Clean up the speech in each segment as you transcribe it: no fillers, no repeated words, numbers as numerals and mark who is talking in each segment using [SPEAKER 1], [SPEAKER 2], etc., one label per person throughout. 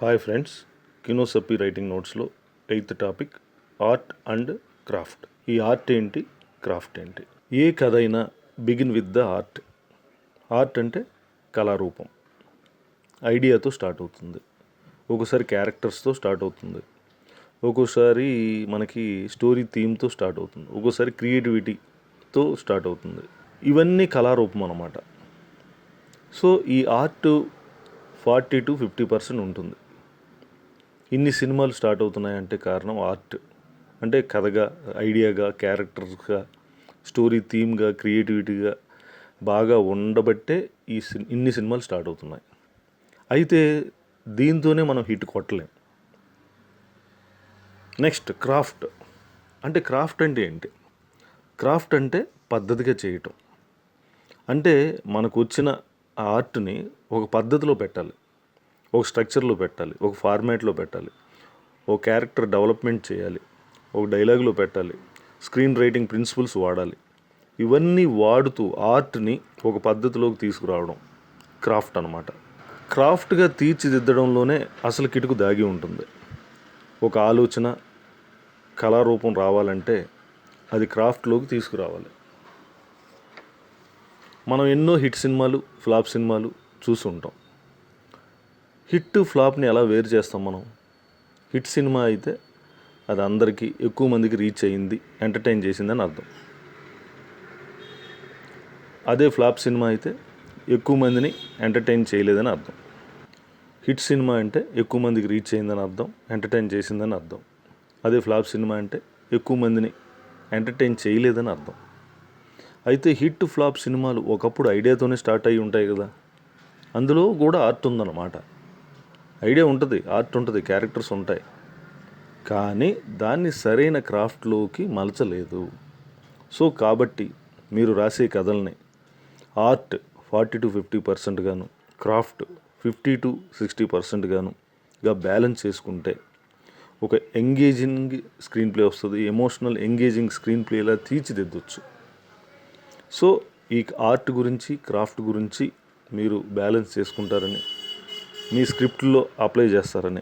[SPEAKER 1] Hi friends, కినోసప్పి writing నోట్స్లో 8th topic art and craft. ఈ ఆర్ట్ ఏంటి, క్రాఫ్ట్ ఏంటి? ఏ కథ అయినా begin with the art. Art అంటే కళారూపం. ఐడియాతో స్టార్ట్ అవుతుంది, ఒక్కోసారి క్యారెక్టర్స్తో స్టార్ట్ అవుతుంది, ఒక్కోసారి మనకి స్టోరీ థీమ్తో స్టార్ట్ అవుతుంది, ఒక్కోసారి క్రియేటివిటీతో స్టార్ట్ అవుతుంది. ఇవన్నీ కళారూపం అన్నమాట. సో ఈ ఆర్ట్ 40 to 50% ఉంటుంది. ఇన్ని సినిమాలు స్టార్ట్ అవుతున్నాయంటే కారణం ఆర్ట్. అంటే కథగా, ఐడియాగా, క్యారెక్టర్స్గా, స్టోరీ థీమ్గా, క్రియేటివిటీగా బాగా ఉండబట్టే ఇన్ని సినిమాలు స్టార్ట్ అవుతున్నాయి. అయితే దీంతోనే మనం హిట్ కొట్టలేం. Next craft. అంటే క్రాఫ్ట్ అంటే ఏంటి? క్రాఫ్ట్ అంటే పద్ధతిగా చేయటం. అంటే మనకు వచ్చిన ఆర్ట్ని ఒక పద్ధతిలో పెట్టాలి, ఒక స్ట్రక్చర్లో పెట్టాలి, ఒక ఫార్మాట్లో పెట్టాలి, ఒక క్యారెక్టర్ డెవలప్మెంట్ చేయాలి, ఒక డైలాగ్లో పెట్టాలి, స్క్రీన్ రైటింగ్ ప్రిన్సిపల్స్ వాడాలి. ఇవన్నీ వాడుతూ ఆర్ట్ని ఒక పద్ధతిలోకి తీసుకురావడం క్రాఫ్ట్ అన్నమాట. క్రాఫ్ట్గా తీర్చిదిద్దడంలోనే అసలు కిటుకు దాగి ఉంటుంది. ఒక ఆలోచన, కళారూపం రావాలంటే అది క్రాఫ్ట్లోకి తీసుకురావాలి. మనం ఎన్నో హిట్ సినిమాలు, ఫ్లాప్ సినిమాలు చూసి ఉంటాం. హిట్ ఫ్లాప్ని ఎలా వేరు చేస్తాం మనం? హిట్ సినిమా అయితే అది అందరికీ, ఎక్కువ మందికి రీచ్ అయ్యింది, ఎంటర్టైన్ చేసిందని అర్థం. అదే ఫ్లాప్ సినిమా అయితే ఎక్కువ మందిని ఎంటర్టైన్ చేయలేదని అర్థం. హిట్ సినిమా అంటే ఎక్కువ మందికి రీచ్ అయిందని అర్థం, ఎంటర్టైన్ చేసిందని అర్థం. అదే ఫ్లాప్ సినిమా అంటే ఎక్కువ మందిని ఎంటర్టైన్ చేయలేదని అర్థం. అయితే హిట్ ఫ్లాప్ సినిమాలు ఒకప్పుడు ఐడియాతోనే స్టార్ట్ అయ్యి ఉంటాయి కదా. అందులో కూడా ఆర్ట్ ఉందన్నమాట. ఐడియా ఉంటుంది, ఆర్ట్ ఉంటుంది, క్యారెక్టర్స్ ఉంటాయి, కానీ దాన్ని సరైన క్రాఫ్ట్లోకి మలచలేదు. సో కాబట్టి మీరు రాసే కథల్ని ఆర్ట్ 40 to 50% గాను, క్రాఫ్ట్ 50 to 60% గానుగా బ్యాలెన్స్ చేసుకుంటే ఒక ఎంగేజింగ్ స్క్రీన్ ప్లే వస్తుంది. ఎమోషనల్ ఎంగేజింగ్ స్క్రీన్ ప్లేలా తీర్చిదిద్దొచ్చు. సో ఈ ఆర్ట్ గురించి, క్రాఫ్ట్ గురించి మీరు బ్యాలెన్స్ చేసుకుంటారని, మీ స్క్రిప్ట్లో అప్లై చేస్తారని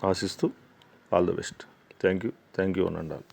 [SPEAKER 1] ఆశిస్తూ all the best. Thank you అని అండాలి.